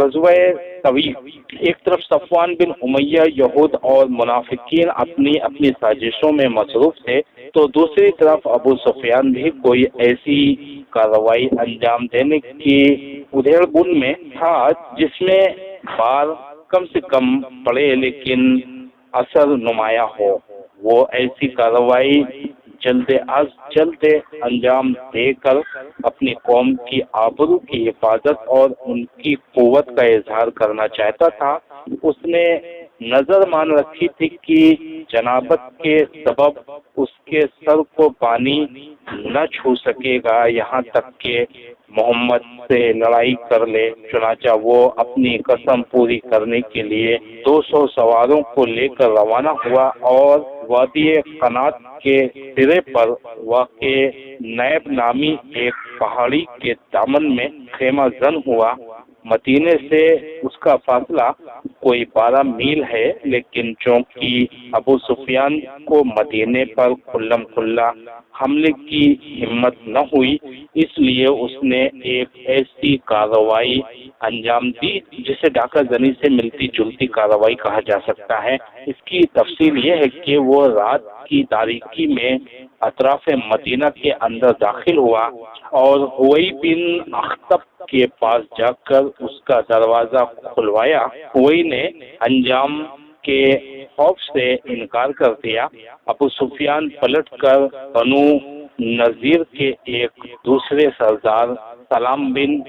غزوہ طویف، ایک طرف صفوان بن امیہ، یہود اور منافقین اپنی اپنی سازشوں میں مصروف تھے، تو دوسری طرف ابو سفیان بھی کوئی ایسی کارروائی انجام دینے کی ادھیڑ بن میں تھا جس میں بار کم سے کم پڑے لیکن اثر نمایاں ہو۔ وہ ایسی کارروائی جلد از جلد انجام دے کر اپنی قوم کی آبرو کی حفاظت اور ان کی قوت کا اظہار کرنا چاہتا تھا۔ اس نے نظر مان رکھی تھی کہ جنابت کے سبب اس کے سر کو پانی نہ چھو سکے گا یہاں تک کہ محمد سے لڑائی کر لے، چنانچہ وہ اپنی قسم پوری کرنے کے لیے 200 سواروں کو لے کر روانہ ہوا اور وادی قنات کے سرے پر واقع نیب نامی ایک پہاڑی کے دامن میں خیمہ زن ہوا۔ مدینے سے اس کا فاصلہ کوئی 12 میل ہے، لیکن چونکہ ابو سفیان کو مدینے پر کھلم کھلا حملے کی ہمت نہ ہوئی، اس لیے اس نے ایک ایسی کارروائی انجام دی جسے ڈاکہ زنی سے ملتی جلتی کارروائی کہا جا سکتا ہے۔ اس کی تفصیل یہ ہے کہ وہ رات کی تاریکی میں اطراف مدینہ کے اندر داخل ہوا اور ہوئی بن اخطب کے پاس جا کر اس کا دروازہ کھلوایا۔ ہوئی نے انجام کے خوف سے انکار کر دیا۔ ابو سفیان پلٹ کر بنو نذیر کے ایک دوسرے سردار سلام بن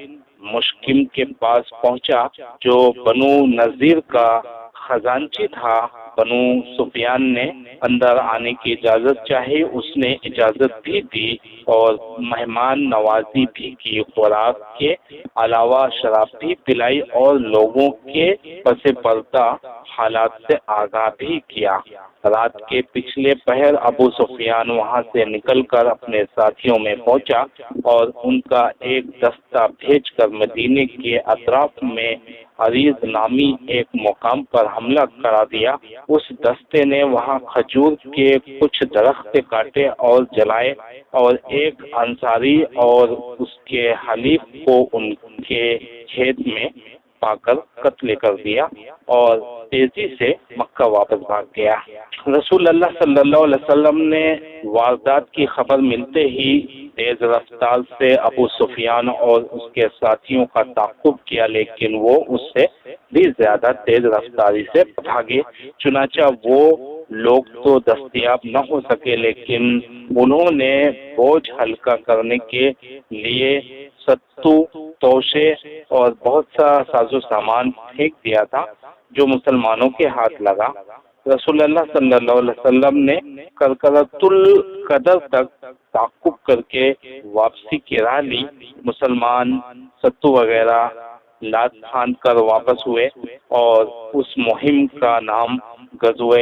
مشکم کے پاس پہنچا جو بنو نذیر کا خزانچی تھا۔ بنو سفیان نے اندر آنے کی اجازت چاہی، اس نے اجازت بھی دی اور مہمان نوازی بھی کی، خوراک کے علاوہ شراب بھی پلائی اور لوگوں کے پس پردہ حالات سے آگاہ بھی کیا۔ رات کے پچھلے پہر ابو سفیان وہاں سے نکل کر اپنے ساتھیوں میں پہنچا اور ان کا ایک دستہ بھیج کر مدینے کے اطراف میں عریض نامی ایک مقام پر حملہ کرا دیا۔ اس دستے نے وہاں کھجور کے کچھ درخت کاٹے اور جلائے اور ایک انصاری اور اس کے حلیف کو ان کے کھیت میں پا کر قتل کر دیا اور تیزی سے مکہ واپس بھاگ گیا۔ رسول اللہ صلی اللہ علیہ وسلم نے واردات کی خبر ملتے ہی تیز رفتار سے ابو سفیان اور اس کے ساتھیوں کا تعاقب کیا، لیکن وہ اس سے بھی زیادہ تیز رفتاری سے بھاگے۔ چنانچہ وہ لوگ تو دستیاب نہ ہو سکے، لیکن انہوں نے بوجھ ہلکا کرنے کے لیے ستو، توشے اور بہت سا ساز و سامان پھینک دیا تھا جو مسلمانوں کے ہاتھ لگا۔ رسول اللہ صلی اللہ علیہ وسلم نے کرکرۃ القدر تک تعاقب کر کے واپسی کی راہ لی۔ مسلمان ستو وغیرہ لاد پھاند کر واپس ہوئے اور اس مہم کا نام غزوہ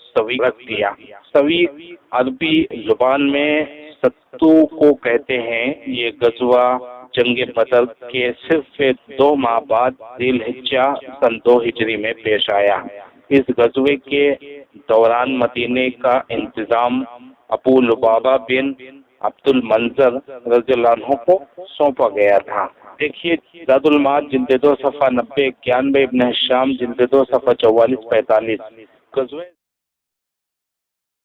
سویق رکھ دیا۔ سویق عربی زبان میں ستو کو کہتے ہیں۔ یہ غزوہ جنگ بدر کے صرف 2 ماہ بعد ذی الحجہ سن 2 ہجری میں پیش آیا۔ اس غزوے کے دوران مدینے کا انتظام ابو لبابہ بن عبد المنظر رضی اللہ عنہ کو سونپا گیا تھا۔ دیکھیے زاد المعاد جلد 2 صفحہ 90، 91 ابن ہشام جلد 2 صفحہ 44-45۔